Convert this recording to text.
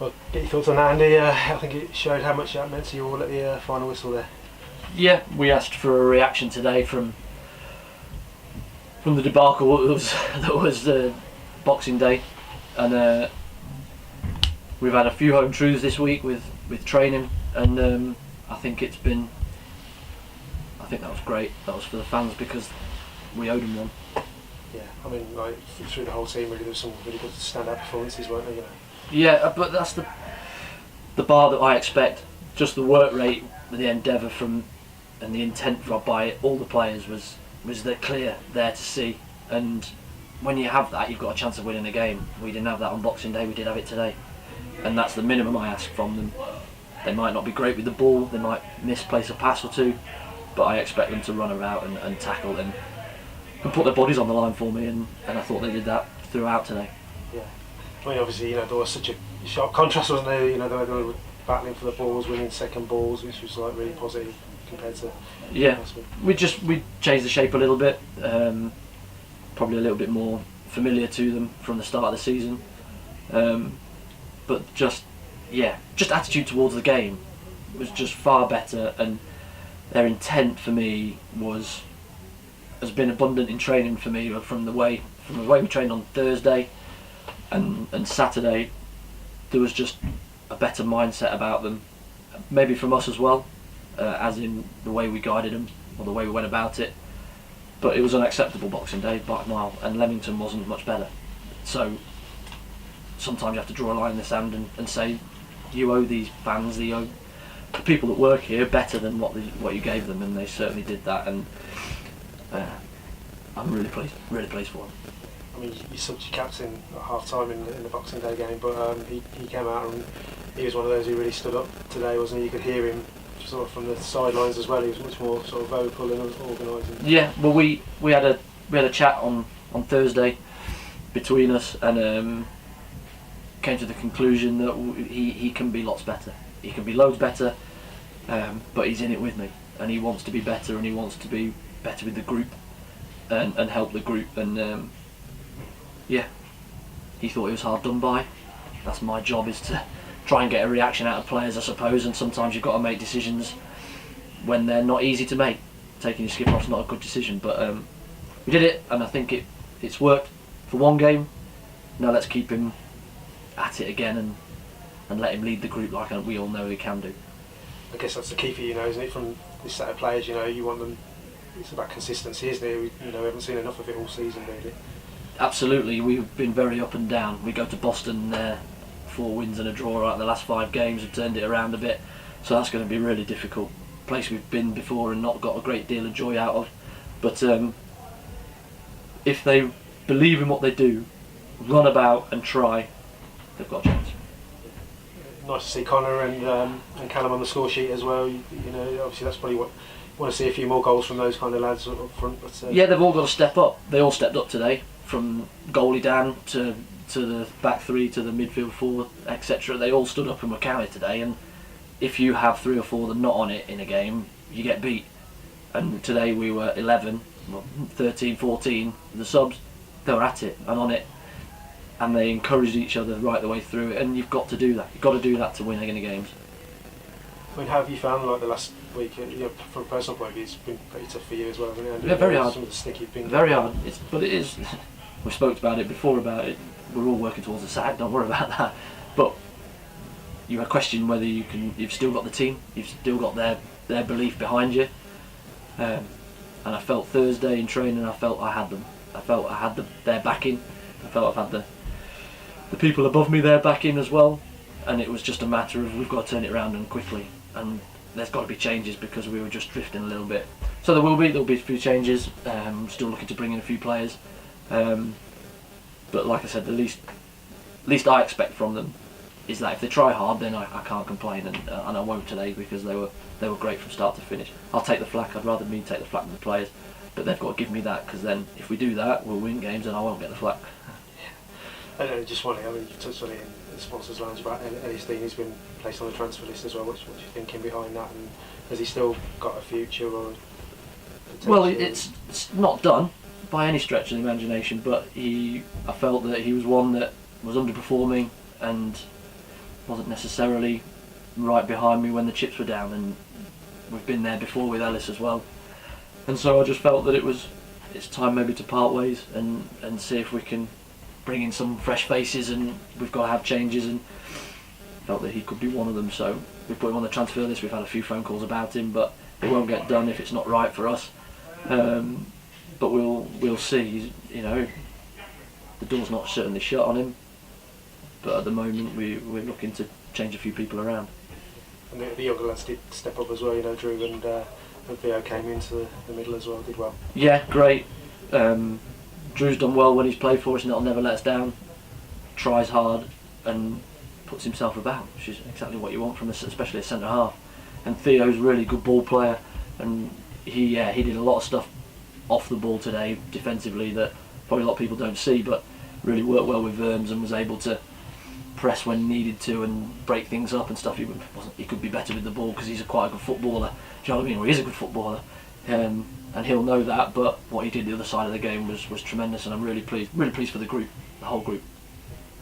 Well, get your thoughts on that, Andy. I think it showed how much that meant to you all at the final whistle there. Yeah, we asked for a reaction today from the debacle that was Boxing Day, and we've had a few home truths this week with training, and I think that was great. That was for the fans because we owed them one. Yeah, I mean, like through the whole team, really, there was some really good stand-up performances, weren't there? You know. Yeah, but that's the bar that I expect. Just the work rate, the endeavour from, and the intent by all the players was clear there to see. And when you have that, you've got a chance of winning a game. We didn't have that on Boxing Day. We did have it today, and that's the minimum I ask from them. They might not be great with the ball. They might misplace a pass or two, but I expect them to run about and tackle and put their bodies on the line for me. And I thought they did that throughout today. Yeah. I mean, obviously, you know, there was such a sharp contrast, wasn't there? You know, they were battling for the balls, winning second balls, which was like really positive compared to. Yeah, we changed the shape a little bit, probably a little bit more familiar to them from the start of the season, but just attitude towards the game was just far better, and their intent for me has been abundant in training for me from the way we trained on Thursday. And Saturday, there was just a better mindset about them, maybe from us as well, as in the way we guided them or the way we went about it. But it was unacceptable Boxing Day by a mile, and Leamington wasn't much better. So sometimes you have to draw a line in the sand and say you owe these fans, you owe the people that work here better than what you gave them, and they certainly did that. And I'm really pleased for them. I mean, you subbed your captain at half-time in the Boxing Day game, but he came out and he was one of those who really stood up today, wasn't he? You could hear him sort of from the sidelines as well. He was much more sort of vocal and organising. Yeah, well, we had a chat on Thursday between us, and came to the conclusion that he can be lots better. He can be loads better, but he's in it with me, and he wants to be better, and he wants to be better with the group and help the group. And yeah, he thought he was hard done by. That's my job, is to try and get a reaction out of players, I suppose, and sometimes you've got to make decisions when they're not easy to make. Taking your skipper off's not a good decision, but we did it, and I think it's worked for one game. Now let's keep him at it again and let him lead the group like we all know he can do. I guess that's the key for you, isn't it, from this set of players? You know, you want them. It's about consistency, isn't it? We haven't seen enough of it all season, really. Absolutely, we've been very up and down. We go to Boston, 4 wins and a draw out of the last 5 games. We've turned it around a bit, so that's going to be really difficult. Place we've been before and not got a great deal of joy out of. But if they believe in what they do, run about and try, they've got a chance. Nice to see Connor and Callum on the score sheet as well. You know, obviously that's probably what. Want to see a few more goals from those kind of lads up front. But, yeah, they've all got to step up. They all stepped up today, from goalie Dan to the back 3 to the midfield 4, etc. They all stood up and were counted today. And if you have 3 or 4 that are not on it in a game, you get beat. And today we were 11, 13, 14. The subs, they were at it and on it, and they encouraged each other right the way through it. And you've got to do that. You've got to do that to win any games. I mean, how have you found like the last week? From a personal point of view, it's been pretty tough for you as well, hasn't it? Yeah, very hard. Some of the sticky things. Very hard. But it is. We spoke about it before. About it. We're all working towards a sack. Don't worry about that. But you question whether you can. You've still got the team. You've still got their belief behind you. And I felt Thursday in training. I felt I had them. I felt I had their backing. I felt I've had the people above me their backing as well. And it was just a matter of we've got to turn it around and quickly. And there's got to be changes because we were just drifting a little bit. So there'll be a few changes. Still looking to bring in a few players, but like I said, the least I expect from them is that if they try hard, then I can't complain, and I won't today because they were great from start to finish. I'll take the flak. I'd rather me take the flak than the players, but they've got to give me that, because then if we do that, we'll win games and I won't get the flak. I don't know, just wondering, I mean, you touched on it in the sponsors' lounge about Ellis Dean, who's been placed on the transfer list as well. What's you thinking behind that, and has he still got a future? Or well, it's not done by any stretch of the imagination, but I felt that he was one that was underperforming, and wasn't necessarily right behind me when the chips were down, and we've been there before with Ellis as well. And so I just felt that it's time maybe to part ways and see if we can bring in some fresh faces, and we've got to have changes, and felt that he could be one of them. So we put him on the transfer list. We've had a few phone calls about him, but it won't get done if it's not right for us. But we'll see. The door's not certainly shut on him, but at the moment we're looking to change a few people around. And the younger lads did step up as well, Drew and Theo came into the middle as well, did well. Yeah, great. Drew's done well when he's played for us, and that'll never let us down. Tries hard and puts himself about, which is exactly what you want from especially a centre half. And Theo's a really good ball player, and he did a lot of stuff off the ball today defensively that probably a lot of people don't see, but really worked well with Verms and was able to press when needed to and break things up and stuff. He could be better with the ball because he's quite a good footballer. Do you know what I mean? Or he is a good footballer, and he'll know that. But what he did the other side of the game was tremendous, and I'm really pleased for the group, the whole group.